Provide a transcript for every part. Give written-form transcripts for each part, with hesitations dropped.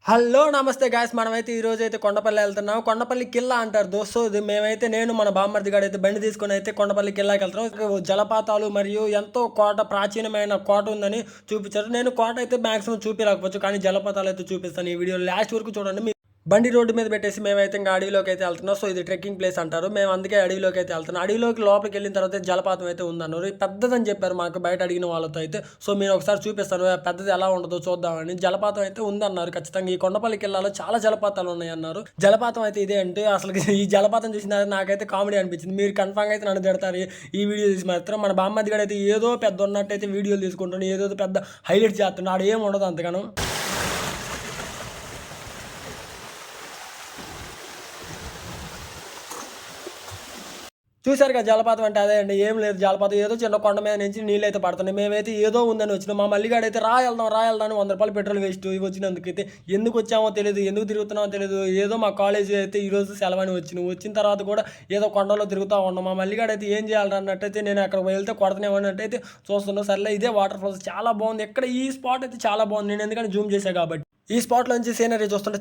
Hello! నమస్తే guys. మనమైతే ఈరోజైతే కొండపల్లి ఎళ్తున్నాం. కొండపల్లి కిల్లా అంటారు దోస్త్. ఇది మేమైతే నేను మన బామ్మర్ది గాడైతే బండి తీసుకొనైతే కొండపల్లి కిల్లాకెళ్తున్నాం. ఇక్కడ జలపాతాలు మరియు ఎంతో ప్రాచీనమైన కోట ఉందని చూపిచ్చారు. నేను కోట అయితే మాక్సిమం చూపియలేకపోవచ్చు. కానీ జలపాతాలైతే చూపిస్తాను ఈ వీడియోలో. లాస్ట్ వరకు చూడండి. బండి రోడ్డు మీద పెట్టేసి మేమైతే ఇంకా అడవిలోకైతే వెళ్తున్నాం. సో ఇది ట్రెక్కింగ్ ప్లేస్ అంటారు. మేము అందుకే అడవిలోకైతే వెళ్తున్నాం. అడవిలోకి లోపలికి వెళ్ళిన తర్వాత జలపాతం అయితే ఉందన్నారు. పెద్దదని చెప్పారు మాకు బయట అడిగిన వాళ్ళతో అయితే. సో మీరు ఒకసారి చూపిస్తారు పెద్దది ఎలా ఉండదో చూద్దామని. జలపాతం అయితే ఉందన్నారు ఖచ్చితంగా. ఈ కొండపల్లి కిల్లాలో చాలా జలపాతాలు ఉన్నాయన్నారు. జలపాతం అయితే ఇదే అంటే అసలు ఈ జలపాతం చూసిన నాకైతే కామెడీ అనిపించింది. మీరు కన్ఫామ్గా అయితే నన్ను తిడతారు ఈ వీడియో తీసి మాత్రం. మన బామ్మది కూడా అయితే ఏదో పెద్ద ఉన్నట్టయితే వీడియోలు తీసుకుంటాను, ఏదో పెద్ద హైలైట్ చేస్తున్నాడు. ఆడ ఏం ఉండదు అంతగానో. చూసారుగా జలపాతం అంటే అదే అండి. ఏం లేదు జలపాతం. ఏదో చిన్న కొండ మీద నుంచి నీళ్ళైతే పడుతున్నాయి. మేమైతే ఏదో ఉందని వచ్చినాం. మా మల్లిగాడైతే రా వెళ్దాం అని ₹100 పెట్రోల్ వేస్ట్ వచ్చినందుకైతే. ఎందుకు వచ్చామో తెలీదు, ఎందుకు తిరుగుతున్నామో తెలీదు. ఏదో మా కాలేజీ అయితే ఈరోజు సెలవని వచ్చినాం. వచ్చిన తర్వాత కూడా ఏదో కొండలో తిరుగుతూ ఉన్నాం. మా మల్లిగాడైతే ఏం చేయాలి అన్నట్టయితే నేను అక్కడ వెళ్తే కొడతానేమన్నట్టయితే చూస్తున్నాం. సర్లే ఇదే వాటర్ ఫాల్స్ చాలా బాగుంది. ఇక్కడ ఈ స్పాట్ అయితే చాలా బాగుంది. నేను ఎందుకంటే జూమ్ చేశాను కాబట్టి. ఈ స్పాట్లో నుంచి సీనరీ చూస్తుంటే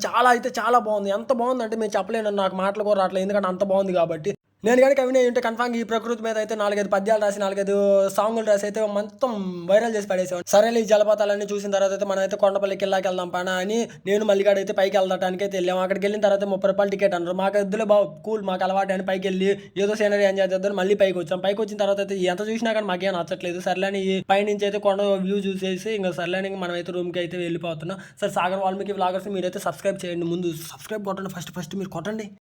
చాలా బాగుంది. ఎంత బాగుందంటే మేము చెప్పలేను. నాకు మాటలు కూడా రావట్లేదు. ఎందుకంటే అంత బాగుంది కాబట్టి. నేను కనుక అవినయ్ ఉంటే కన్ఫామ్‌గా ఈ ప్రకృతి మీద అయితే 4, 5 పద్యాలు రాసి 4, 5 సాంగులు రాసి అయితే మొత్తం వైరల్ చేసి పడేసేవాడిని. సరేలే ఈ జలపాతాలన్నీ చూసిన తర్వాత అయితే మనమైతే కొండపల్లి కిల్లాకి వెళ్దాం పనా అని నేను మల్లిగాడైతే పైకి వెళ్ళడానికి అయితే వెళ్ళాము. అక్కడికి వెళ్ళిన తర్వాత ₹30 టికెట్ అన్నారు. మాకు వద్దులే బావ కూల్ మాకు అలవాటు అని పైకి వెళ్ళి ఏదో సీనరీ ఎంజాయ్ చేద్దాం మళ్ళీ పైకి వచ్చాం. పైకి వచ్చిన తర్వాత అయితే ఎంత చూసినా కానీ మాకేం నచ్చట్లేదు. సర్లేని పైనుంచి అయితే కొండ వ్యూ చూసేసి ఇంకా సర్లేని మనమైతే రూమ్కి అయితే వెళ్ళిపోతున్నాం. సరే సాగర్ వాల్మీకి వ్లాగర్స్ మీరైతే సబ్స్క్రైబ్ చేయండి. ముందు సబ్స్క్రైబ్ కొట్టండి ఫస్ట్ మీరు కొట్టండి.